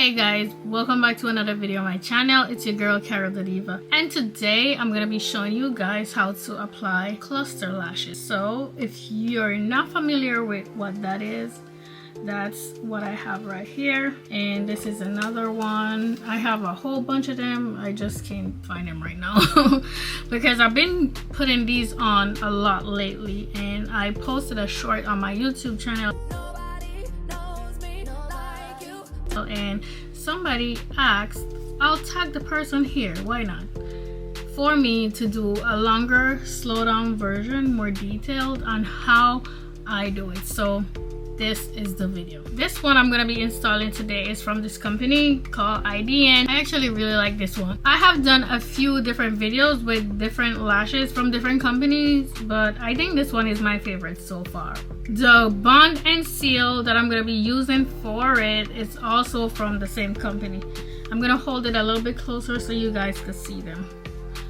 Hey guys, welcome back to another video on my channel. It's your girl Carol the Diva, and today I'm gonna be showing you guys how to apply cluster lashes. So if you're not familiar with what that is, that's what I have right here, and this is another one. I have a whole bunch of them. I just can't find them right now because I've been putting these on a lot lately, and I posted a short on my YouTube channel and somebody asked, I'll tag the person here, why not, for me to do a longer slow down version, more detailed on how I do it. So this is the video. This one I'm going to be installing today is from this company called IDN. I actually really like this one. I have done a few different videos with different lashes from different companies, but I think this one is my favorite so far. The Bond and Seal that I'm going to be using for it is also from the same company. I'm going to hold it a little bit closer so you guys can see them.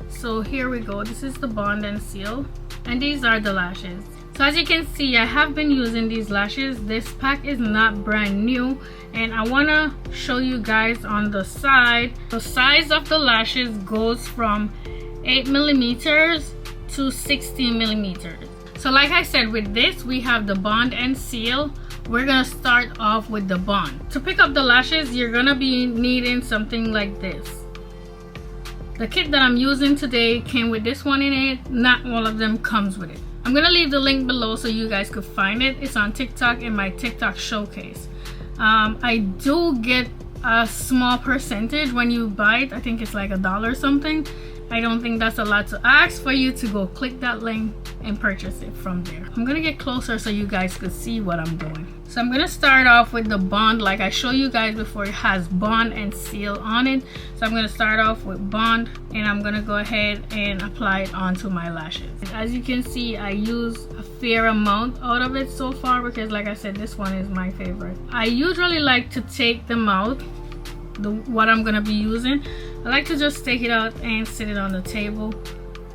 So here we go. This is the Bond and Seal, and these are the lashes. So as you can see, I have been using these lashes. This pack is not brand new, and I want to show you guys on the side. The size of the lashes goes from 8mm to 16mm. So like I said, with this we have the Bond and Seal. We're gonna start off with the Bond. To pick up the lashes, you're gonna be needing something like this. The kit that I'm using today came with this one in it. Not all of them comes with it. I'm gonna leave the link below so you guys could find it. It's on TikTok in my TikTok showcase. I do get a small percentage when you buy it. I think it's like $1 or something. I don't think that's a lot to ask for you to go click that link and purchase it from there. I'm gonna get closer so you guys could see what I'm doing. So I'm gonna start off with the Bond. Like I showed you guys before, it has Bond and Seal on it. So I'm gonna start off with Bond, and I'm gonna go ahead and apply it onto my lashes. As you can see, I use a fair amount out of it so far because like I said, this one is my favorite. I usually like to take them out, what I'm gonna be using. I like to just take it out and sit it on the table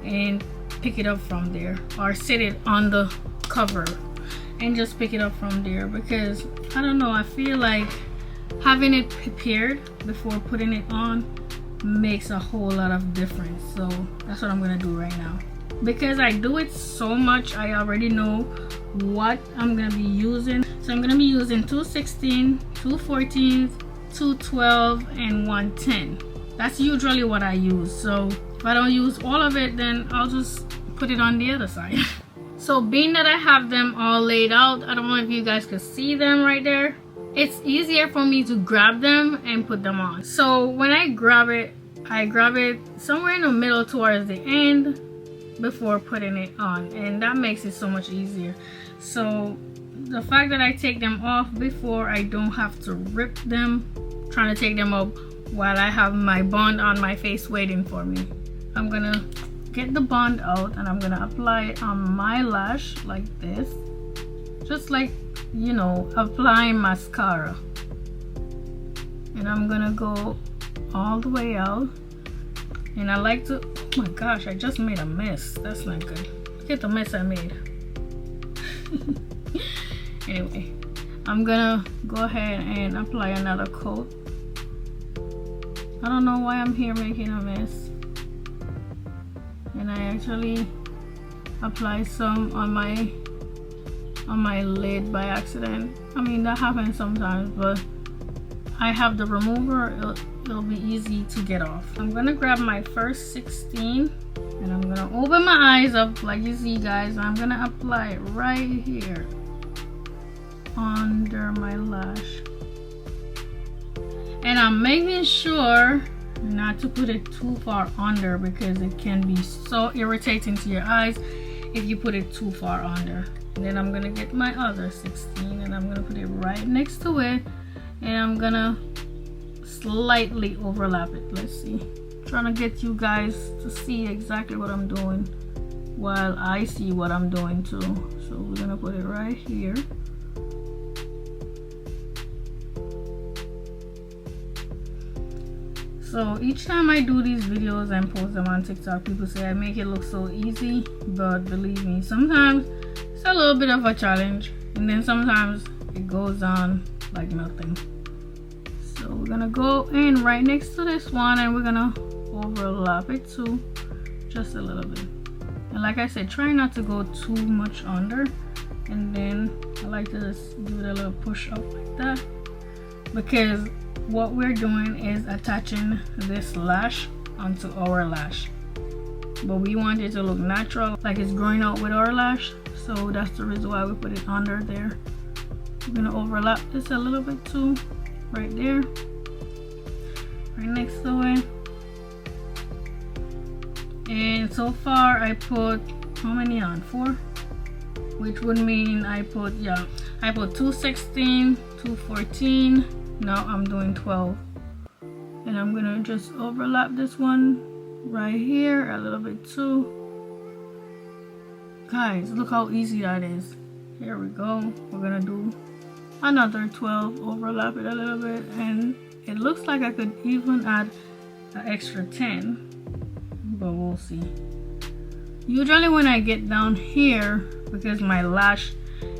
and pick it up from there, or sit it on the cover and just pick it up from there, because I don't know, I feel like having it prepared before putting it on makes a whole lot of difference. So that's what I'm gonna do right now. Because I do it so much, I already know what I'm gonna be using. So I'm gonna be using 216, 214, 212 and 110. That's usually what I use. So if I don't use all of it, then I'll just put it on the other side. So being that I have them all laid out, I don't know if you guys could see them right there, it's easier for me to grab them and put them on. So when I grab it somewhere in the middle towards the end before putting it on, and that makes it so much easier. So the fact that I take them off before, I don't have to rip them trying to take them up while I have my Bond on my face waiting for me. I'm gonna get the Bond out and I'm gonna apply it on my lash like this, just like, you know, applying mascara. And I'm gonna go all the way out, and I like to, oh my gosh, I just made a mess. That's not good. Look at the mess I made. Anyway, I'm gonna go ahead and apply another coat. I don't know why I'm here making a mess. And I actually applied some on my lid by accident. I mean, that happens sometimes, but I have the remover. It'll be easy to get off. I'm gonna grab my first 16 and I'm gonna open my eyes up like you see, guys. I'm gonna apply it right here under my lash. And I'm making sure not to put it too far under, because it can be so irritating to your eyes if you put it too far under. And then I'm gonna get my other 16 and I'm gonna put it right next to it, and I'm gonna slightly overlap it. Let's see, I'm trying to get you guys to see exactly what I'm doing while I see what I'm doing too. So we're gonna put it right here. So each time I do these videos and post them on TikTok, people say I make it look so easy, but believe me, sometimes it's a little bit of a challenge, and then sometimes it goes on like nothing. So So we're gonna go in right next to this one and we're gonna overlap it too, just a little bit. And like I said, try not to go too much under. And then I like to just give it a little push up like that, because what we're doing is attaching this lash onto our lash, but we want it to look natural, like it's growing out with our lash. So that's the reason why we put it under there. I'm gonna overlap this a little bit too, right there, right next to it. And so far I put how many on? 4, which would mean I put 216, 214. Now I'm doing 12, and I'm gonna just overlap this one right here a little bit too. Guys, look how easy that is. Here we go. We're gonna do another 12, overlap it a little bit, and it looks like I could even add an extra 10, but we'll see. Usually when I get down here, because my lash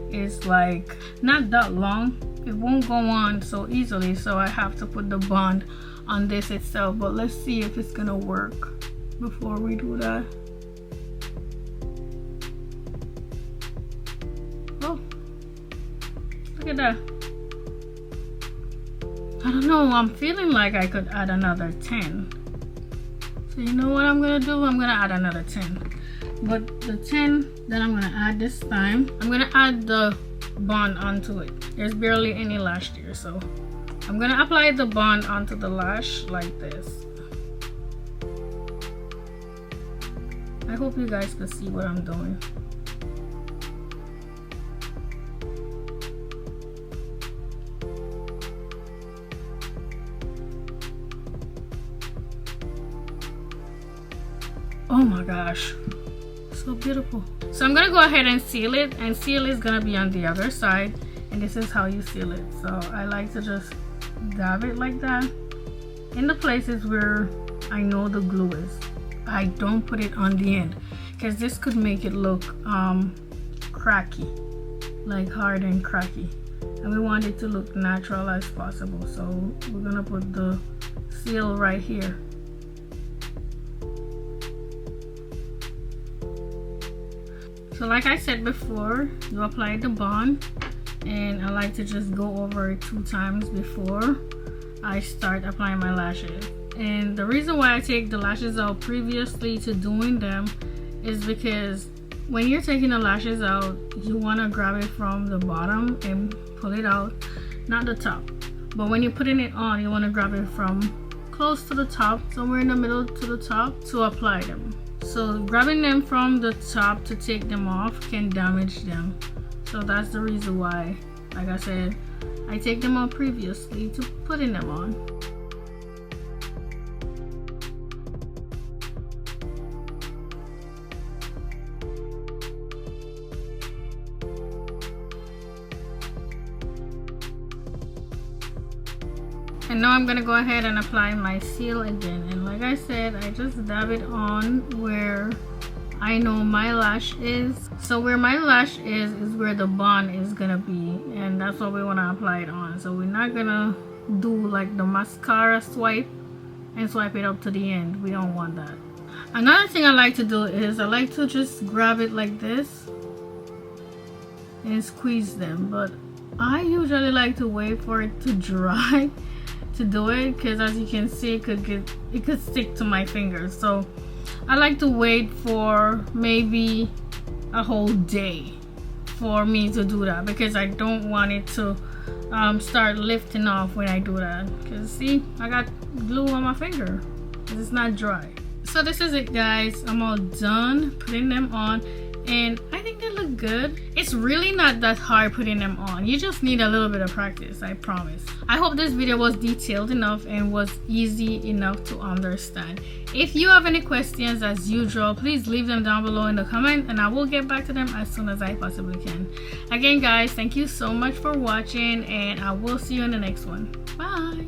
is like not that long, it won't go on so easily, so I have to put the bond on this itself. But let's see if it's gonna work before we do that. Oh, look at that. I don't know, I'm feeling like I could add another 10. So you know what I'm gonna do? I'm gonna add another 10. But the 10 that I'm gonna add this time, I'm gonna add the bond onto it. There's barely any lash there, so I'm gonna apply the bond onto the lash like this. I hope you guys can see what I'm doing. Oh my gosh, so beautiful. So I'm gonna go ahead and seal it, and seal is gonna be on the other side, and this is how you seal it. So I like to just dab it like that in the places where I know the glue is. I don't put it on the end, because this could make it look cracky, like hard and cracky, and we want it to look natural as possible. So we're gonna put the seal right here. So like I said before, you apply the bond, and I like to just go over it 2 times before I start applying my lashes. And the reason why I take the lashes out previously to doing them is because when you're taking the lashes out, you want to grab it from the bottom and pull it out, not the top. But when you're putting it on, you want to grab it from close to the top, somewhere in the middle to the top, to apply them. So grabbing them from the top to take them off can damage them. So that's the reason why, like I said, I take them out previously to putting them on. And now I'm gonna go ahead and apply my seal again, and like I said, I just dab it on where I know my lash is. So where my lash is where the bond is gonna be, and that's what we want to apply it on. So we're not gonna do like the mascara swipe and swipe it up to the end. We don't want that. Another thing I like to do is I like to just grab it like this and squeeze them, but I usually like to wait for it to dry to do it, because as you can see, it could stick to my fingers. So I like to wait for maybe a whole day for me to do that, because I don't want it to start lifting off when I do that. Because see, I got glue on my finger because it's not dry. So this is it, guys. I'm all done putting them on, and I think they look good. It's really not that hard putting them on. You just need a little bit of practice, I promise. I hope this video was detailed enough and was easy enough to understand. If you have any questions, as usual, please leave them down below in the comment, and I will get back to them as soon as I possibly can. Again, guys, thank you so much for watching, and I will see you in the next one. Bye.